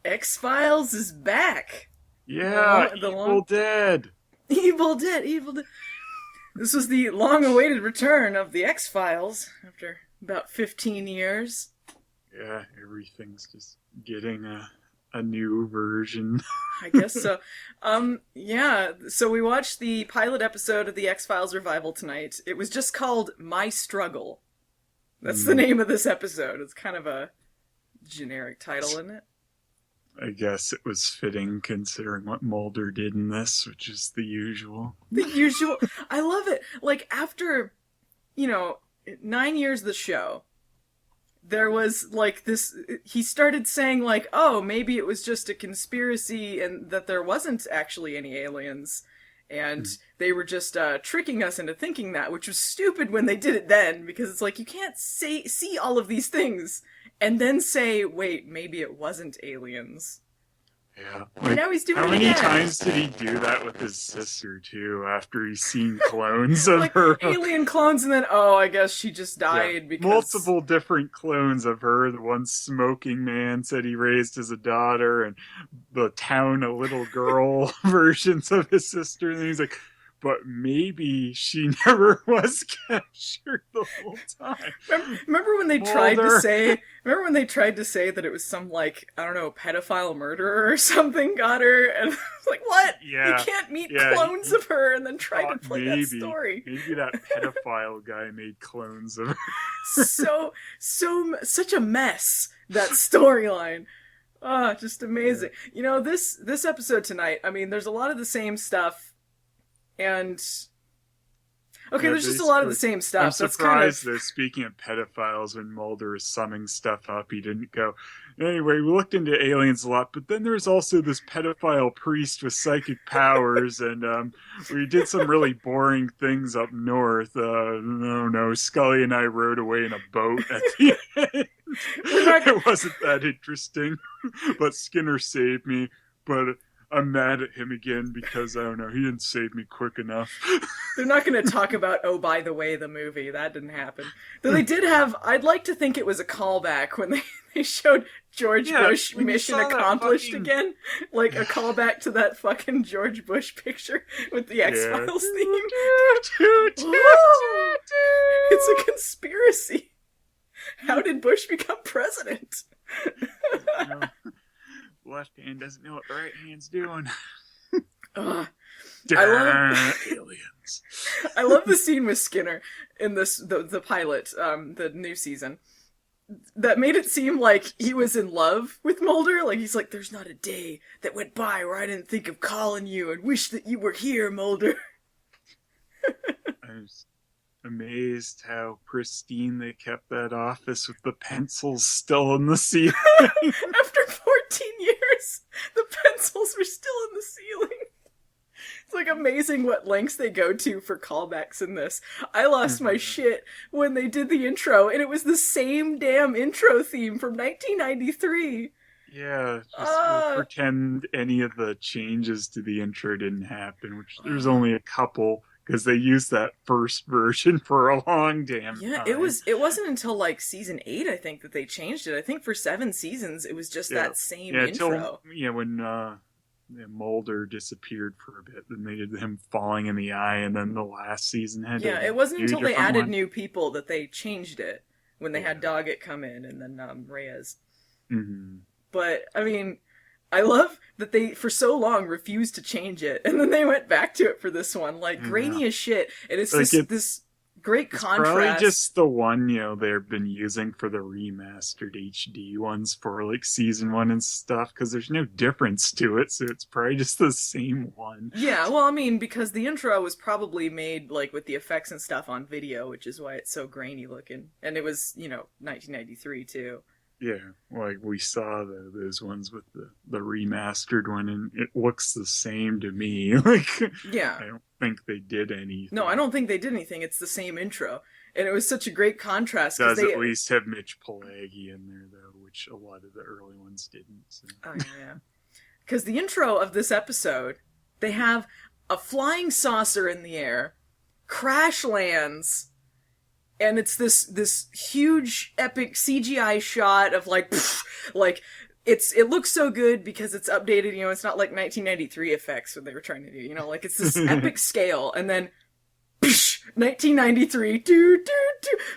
X-Files is back. Yeah, Evil Dead. Evil Dead, Evil Dead. This was the long-awaited return of the X-Files after about 15 years. Yeah, everything's just getting a new version. I guess so. Yeah, so we watched the pilot episode of the X-Files revival tonight. It was just called My Struggle. That's the name of this episode. It's kind of a generic title, isn't it? I guess it was fitting considering what Mulder did in this, which is the usual. The usual. I love it. Like, after, 9 years of the show, there was, like, this... He started saying, like, oh, maybe it was just a conspiracy and that there wasn't actually any aliens. And they were just tricking us into thinking that, which was stupid when they did it then, because it's like, you can't see all of these things and then say, wait, maybe it wasn't aliens. Yeah. And now he's doing it How many again. times did he do that with his sister, too, after he's seen clones of Like, her? alien clones, and then, oh, I guess she just died because... Multiple different clones of her. The one smoking man said he raised as a daughter, and the town a little girl versions of his sister. And he's like, but maybe she never was captured the whole time. Remember when they tried to say... Remember when they tried to say that it was some, like, I don't know, pedophile murderer or something got her? And it's like, what? Yeah. You can't meet clones of her and then try to play maybe, that story. Maybe that pedophile guy made clones of her. Such a mess, that storyline. Oh, just amazing. Yeah. This episode tonight, I mean, there's a lot of the same stuff, and... Okay, there's just a lot of the same stuff. I'm surprised, though, speaking of pedophiles, when Mulder is summing stuff up, he didn't go, anyway, we looked into aliens a lot, but then there's also this pedophile priest with psychic powers, and we did some really boring things up north. No, Scully and I rode away in a boat at the end. It wasn't that interesting, but Skinner saved me, but... I'm mad at him again because, I don't know, he didn't save me quick enough. They're not going to talk about, oh, by the way, the movie. That didn't happen. Though they did have, I'd like to think it was a callback when they showed George Bush mission accomplished again. Like a callback to that fucking George Bush picture with the X-Files theme. It's a conspiracy. How did Bush become president? Left hand doesn't know what the right hand's doing. I love aliens. I love the scene with Skinner in the pilot, the new season. That made it seem like he was in love with Mulder. Like, he's like, there's not a day that went by where I didn't think of calling you and wish that you were here, Mulder. I was amazed how pristine they kept that office with the pencils still in the ceiling. After 14 years, the pencils were still in the ceiling. It's like amazing what lengths they go to for callbacks in this. I lost my shit when they did the intro, and it was the same damn intro theme from 1993. Yeah, we'll pretend any of the changes to the intro didn't happen, which there's only a couple, because they used that first version for a long damn time. It wasn't until like season 8, I think, that they changed it. I think for 7 seasons it was just that same intro. When Mulder disappeared for a bit, then they did him falling in the eye, and then the last season had it wasn't until they added new people that they changed it, when they had Doggett come in and then Reyes. Mm-hmm. But I mean, I love that they, for so long, refused to change it, and then they went back to it for this one, like, grainy as shit, and it's like this great contrast. Probably just the one, they've been using for the remastered HD ones for, like, season 1 and stuff, because there's no difference to it, so it's probably just the same one. Yeah, well, I mean, because the intro was probably made, like, with the effects and stuff on video, which is why it's so grainy looking, and it was, 1993, too. Yeah, like we saw those ones with the remastered one, and it looks the same to me. Like, yeah, I don't think they did anything. No, I don't think they did anything. It's the same intro, and it was such a great contrast. It does at least have Mitch Pileggi in there, though, which a lot of the early ones didn't. So. Oh yeah, because the intro of this episode, they have a flying saucer in the air, crash lands. And it's this huge epic CGI shot of like it looks so good because it's updated. You know, it's not like 1993 effects what they were trying to do. You know, like it's this epic scale, and then 1993,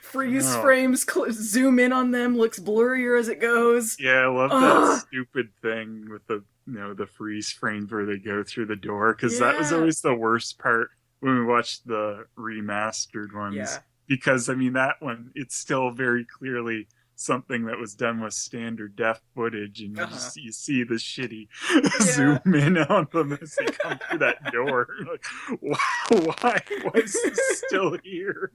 freeze Oh. frames, zoom in on them, looks blurrier as it goes. Yeah, I love Ugh. that stupid thing with the the freeze frames where they go through the door, because that was Yeah. always the worst part when we watched the remastered ones. Yeah. Because I mean that one, it's still very clearly something that was done with standard def footage, and Uh-huh. you see the shitty Yeah. zoom in on them as they come through that door. Like, why is this still here?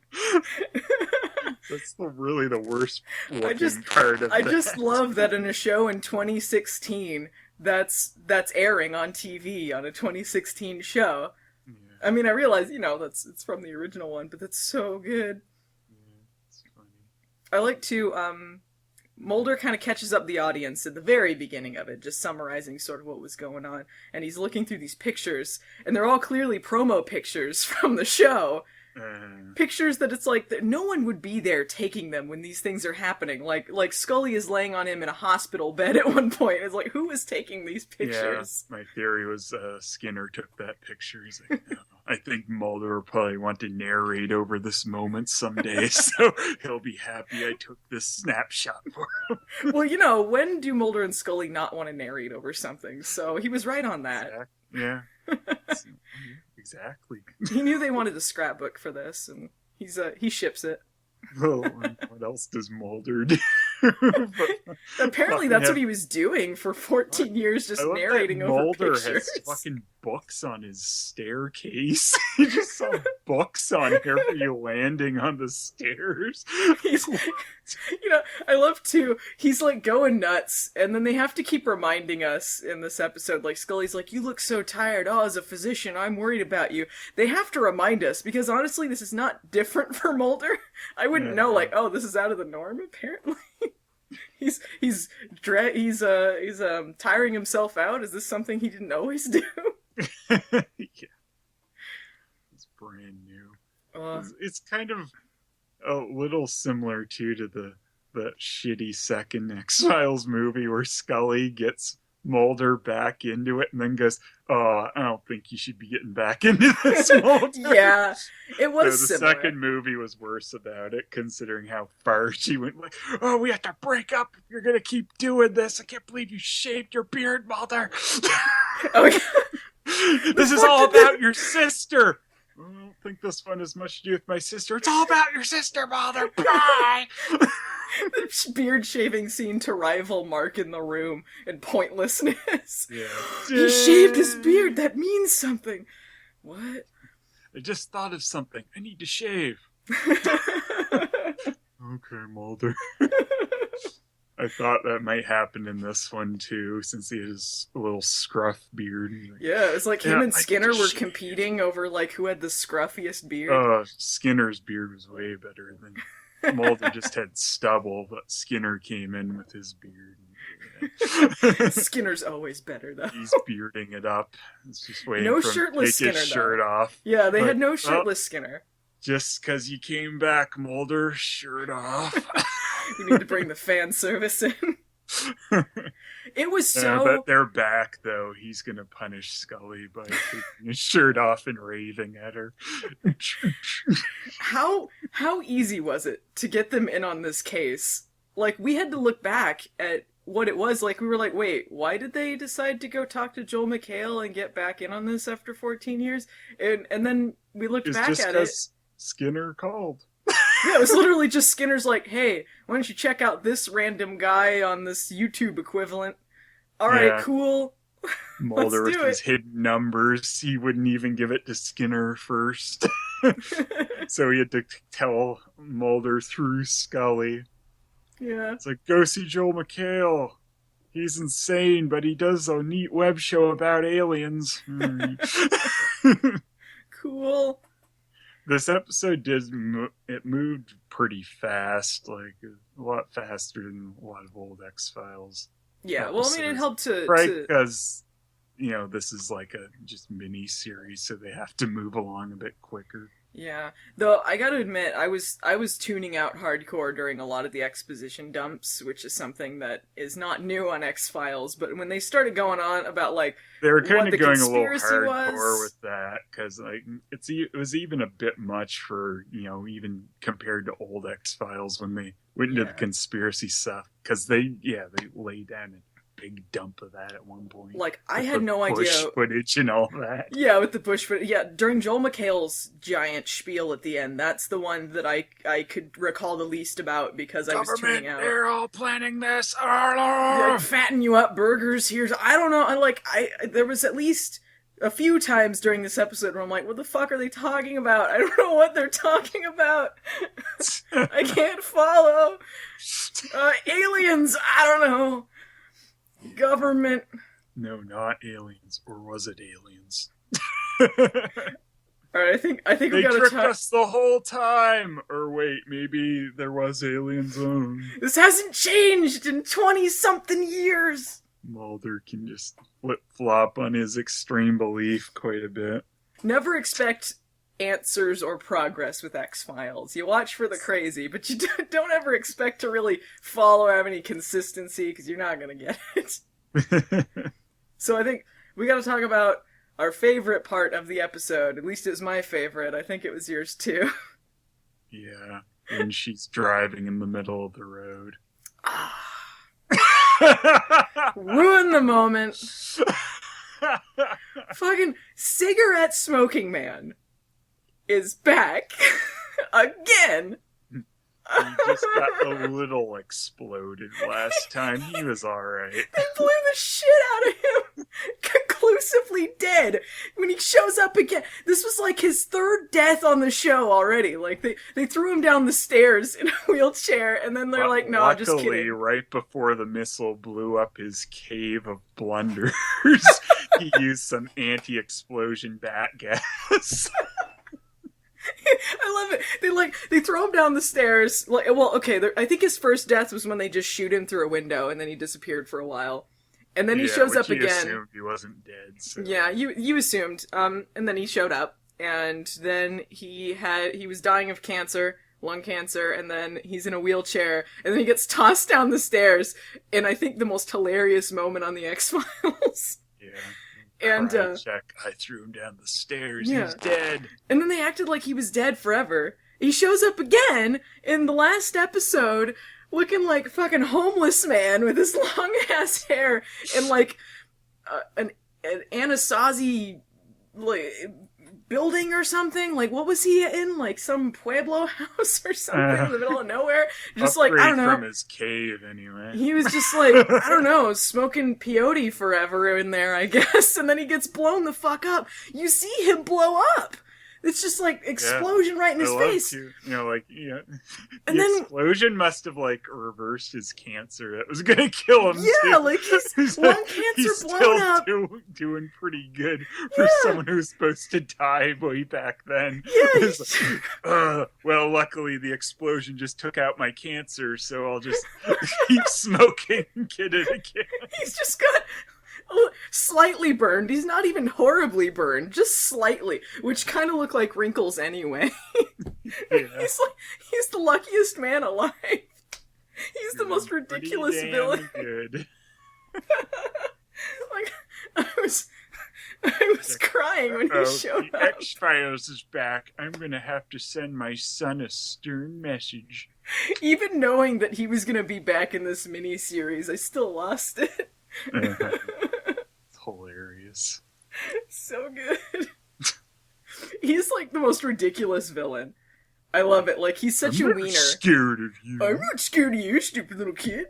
That's really the worst I just looking part of I that. just love that in a show in 2016 that's airing on TV on a 2016 show. Yeah, I mean, I realize, you know, that's it's from the original one, but that's so good. yeah, it's funny. I like to Mulder kind of catches up the audience at the very beginning of it, just summarizing sort of what was going on, and he's looking through these pictures, and they're all clearly promo pictures from the show. Pictures that it's like that no one would be there taking them when these things are happening. Like Scully is laying on him in a hospital bed at one point. It's like, who is taking these pictures? Yeah, my theory was Skinner took that picture. He's like, no, I think Mulder will probably want to narrate over this moment someday, so he'll be happy I took this snapshot for him. Well, you know, when do Mulder and Scully not want to narrate over something? So he was right on that. Yeah, exactly. He knew they wanted a scrapbook for this, and he ships it. Well, what else does Mulder do? Apparently, that's what he was doing for 14 years, just I love narrating that over Mulder pictures. has fucking books on his staircase. He just saw books on every landing on the stairs. He's, you know, I love to. He's like going nuts, and then they have to keep reminding us in this episode. Like Scully's like, "You look so tired. Oh, as a physician, I'm worried about you." They have to remind us because honestly, this is not different for Mulder. I wouldn't know. Like, oh, this is out of the norm. Apparently, he's tiring himself out. Is this something he didn't always do? Yeah, it's brand new. Uh, It's kind of a little similar too to the shitty second X-Files movie where Scully gets Mulder back into it and then goes, "Oh, I don't think you should be getting back into this, Mulder." yeah, it So was the similar. second movie was worse about it, considering how far she went. Like, "Oh, we have to break up if you're gonna keep doing this. I can't believe you shaved your beard, Mulder." Oh, yeah. This is all about your sister. I don't think this one has much to do with my sister. It's all about your sister, Mulder. Bye. The beard shaving scene to rival Mark in the room and pointlessness. Yeah. He shaved his beard. That means something. What? I just thought of something. I need to shave. Okay, Mulder. I thought that might happen in this one too, since he has a little scruff beard. Yeah, it's like him Yeah, and I Skinner can were shave. competing over like who had the scruffiest beard. Skinner's beard was way better than Mulder. Just had stubble, but Skinner came in with his beard. Yeah. Skinner's always better though. He's bearding it up. It's just waiting No for him to shirtless take his Skinner, shirt though. off. Yeah, they But, had no well, shirtless Skinner. Just because you came back, Mulder, shirt off. You need to bring the fan service in. It was Yeah, so. but they're back, though. He's going to punish Scully by taking his shirt off and raving at her. How easy was it to get them in on this case? Like, we had to look back at what it was. Like, we were like, wait, why did they decide to go talk to Joel McHale and get back in on this after 14 years? And then we looked It's back just at it. because Skinner called. Yeah, it was literally just Skinner's like, hey, why don't you check out this random guy on this YouTube equivalent? Alright, Yeah. cool. Mulder Let's with do his hidden numbers. He wouldn't even give it to Skinner first. So he had to tell Mulder through Scully. Yeah. It's like, go see Joel McHale. He's insane, but he does a neat web show about aliens. Cool. This episode it moved pretty fast, like a lot faster than a lot of old X-Files. Yeah, well, I mean, it helped to... Right, to... because, this is like a just mini series, so they have to move along a bit quicker. Yeah. Though I gotta admit, I was tuning out hardcore during a lot of the exposition dumps, which is something that is not new on X-Files, but when they started going on about like They were kind what of the going a little conspiracy hardcore was. with that because like it was even a bit much for even compared to old X Files when they went into the Yeah. conspiracy stuff because they laid down a big dump of that at one point Like I with had the no bush idea. footage and all that. Yeah, with the bush, but yeah, during Joel McHale's giant spiel at the end, that's the one that I could recall the least about because I was tuning Government, out. they're all planning this. Like fatten you up burgers. Here's I don't know. I there was at least a few times during this episode where I'm like, what the fuck are they talking about? I don't know what they're talking about. I can't follow. Aliens. I don't know. Government. No, not aliens. Or was it aliens? All right, I think we They gotta tricked talk. us the whole time. Or wait, maybe there was aliens on. This hasn't changed in 20-something years. Mulder can just flip flop on his extreme belief quite a bit. Never expect answers or progress with X-Files. You watch for the crazy, but you don't ever expect to really follow or have any consistency because you're not going to get it. So I think we got to talk about our favorite part of the episode. At least it was my favorite. I think it was yours too. Yeah, when she's driving in the middle of the road. Ruin the moment. Fucking cigarette smoking man is back again. He just got a little exploded last time. He was alright. They blew the shit out of him. Conclusively dead. When he shows up again. This was like his third death on the show already. Like, they threw him down the stairs in a wheelchair, and then they're like, no, luckily, just kidding. right before the missile blew up his cave of blunders, he used some anti-explosion bat gas. I love it. They throw him down the stairs. Like, well, okay. I think his first death was when they just shoot him through a window, and then he disappeared for a while, and then he shows up again. Assumed he wasn't dead. So. Yeah, you assumed. And then he showed up, and then he was dying of cancer, lung cancer, and then he's in a wheelchair, and then he gets tossed down the stairs. And I think the most hilarious moment on the X-Files. Yeah. And check. I threw him down the stairs. Yeah. He's dead. And then they acted like he was dead forever. He shows up again in the last episode, looking like fucking homeless man with his long ass hair and like an Anasazi like building or something. Like, what was he in? Like some Pueblo house or something in the middle of nowhere? Just like, I don't know. From his cave, anyway. He was just like, I don't know, smoking peyote forever in there, I guess. And then he gets blown the fuck up. You see him blow up. It's just like explosion right in his face. The And then explosion must have like reversed his cancer. That was gonna kill him. Yeah, too. like his lung cancer he's blown still up. Doing pretty good for someone who was supposed to die way back then. Yeah. It's like, well, luckily the explosion just took out my cancer, so I'll just keep smoking and get it again. He's just got slightly burned. He's not even horribly burned, just slightly, which kind of look like wrinkles anyway. Yeah. He's the luckiest man alive. He's the most ridiculous Pretty damn villain. Good. Like I was crying when he showed the up. X-Files is back. I'm gonna have to send my son a stern message. Even knowing that he was gonna be back in this mini-series, I still lost it. It's hilarious. So good. He's like the most ridiculous villain. I love it. Like, he's such a wiener. I'm not scared of you. I'm not scared of you, stupid little kid.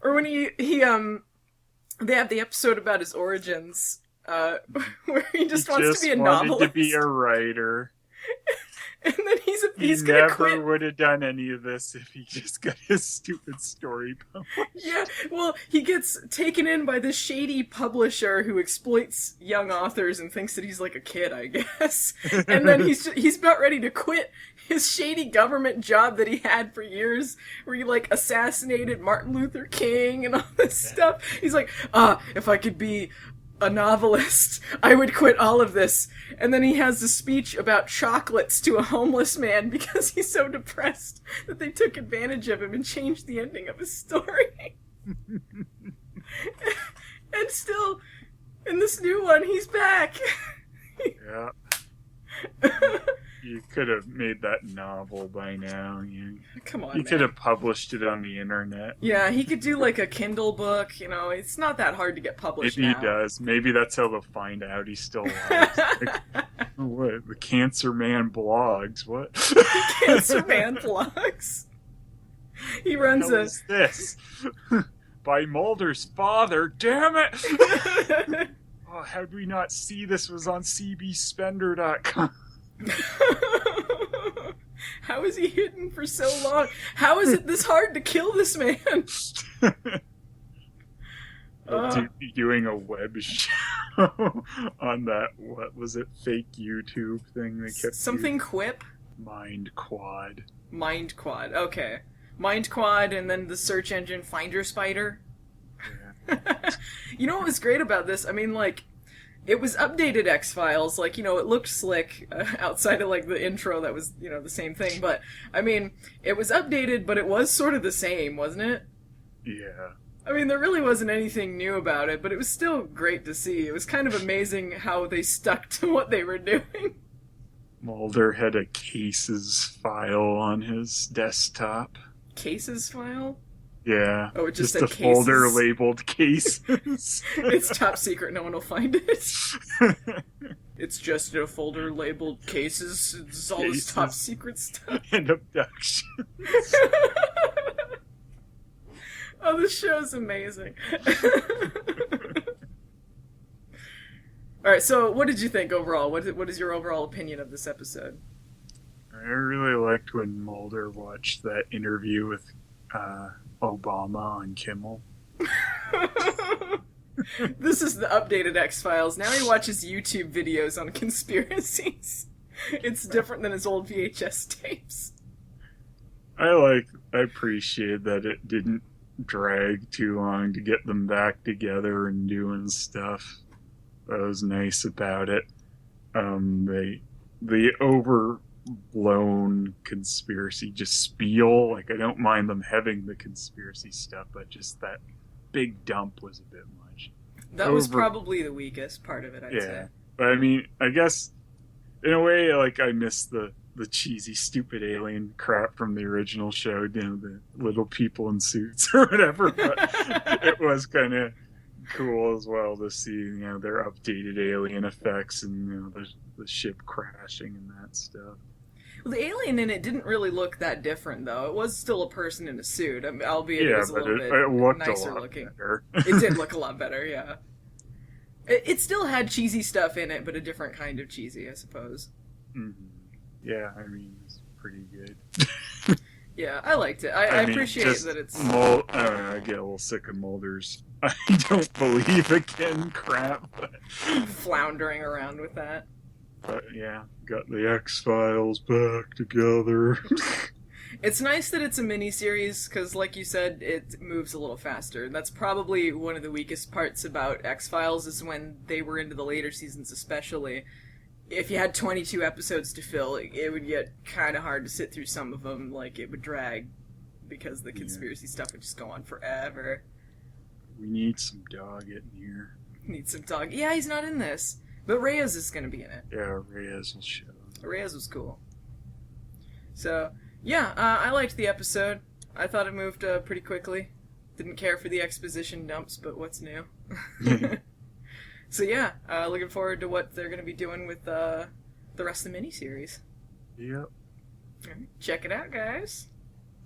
Or when they have the episode about his origins, where he just wants to be a novelist. To be a writer. And then he's he gonna quit. never would have done any of this if he just got his stupid story published. Yeah, well, he gets taken in by this shady publisher who exploits young authors and thinks that he's like a kid, I guess. And then he's about ready to quit his shady government job that he had for years, where he like assassinated Martin Luther King and all this stuff. He's like, if I could be a novelist, I would quit all of this. And then he has a speech about chocolates to a homeless man because he's so depressed that they took advantage of him and changed the ending of his story. And still, in this new one, he's back. Yeah. You could have made that novel by now. Come on, You man. could have published it on the internet. Yeah, he could do like a Kindle book, you know, it's not that hard to get published Maybe now. he does. Maybe that's how they'll find out he's still alive. Like, what? The Cancer Man blogs? What? Cancer Man vlogs. He runs What is this? By Mulder's father? Damn it! Oh, how did we not see this was on cbspender.com? How is he hidden for so long? How is it this hard to kill this man? Doing a web show on that, what was it, fake YouTube thing they kept Something using? Quip? Mind Quad. Mind Quad, okay. Mind Quad and then the search engine Finder Spider. Yeah. You know what was great about this? I mean, like, it was updated X-Files, like, you know, it looked slick outside of, like, the intro that was, you know, the same thing, but, I mean, it was updated, but it was sort of the same, wasn't it? Yeah. I mean, there really wasn't anything new about it, but it was still great to see. It was kind of amazing how they stuck to what they were doing. Mulder had a cases file on his desktop. Cases file? Yeah. Oh, it just a said folder cases. labeled cases. It's top secret, no one will find it. It's just a folder labeled cases. It's all this top Cases. secret stuff. And abduction. Oh, this show's amazing. Alright, so what did you think overall? What is your overall opinion of this episode? I really liked when Mulder watched that interview with Obama on Kimmel. This is the updated X-Files. Now he watches YouTube videos on conspiracies. It's different than his old VHS tapes. I appreciate that it didn't drag too long to get them back together and doing stuff. That was nice about it. The overblown conspiracy just spiel, like, I don't mind them having the conspiracy stuff, but just that big dump was a bit much. That was probably the weakest part of it, I'd say. But I mean, I guess in a way, like, I miss the cheesy, stupid alien crap from the original show, you know, the little people in suits or whatever, but it was kind of cool as well to see, you know, their updated alien effects and, you know, the ship crashing and that stuff. Well, the alien in it didn't really look that different, though. It was still a person in a suit, I mean, albeit it was a little bit it looked nicer a lot looking. better. It did look a lot better, yeah. It still had cheesy stuff in it, but a different kind of cheesy, I suppose. Mm-hmm. Yeah, I mean, it's pretty good. Yeah, I liked it. I mean, appreciate just that it's... I don't know, I get a little sick of Mulder's I don't believe again crap. floundering around with that. But yeah, got the X-Files back together. It's nice that it's a miniseries, because like you said, it moves a little faster. That's probably one of the weakest parts about X-Files, is when they were into the later seasons especially. If you had 22 episodes to fill, it would get kind of hard to sit through some of them. Like, it would drag, because the conspiracy stuff would just go on forever. We need some dog in here. Need some dog. Yeah, he's not in this. But Reyes is going to be in it. Yeah, Reyes will show. Reyes was cool. So, yeah, I liked the episode. I thought it moved pretty quickly. Didn't care for the exposition dumps, but what's new? So yeah, looking forward to what they're going to be doing with the rest of the miniseries. Yep. Check it out, guys.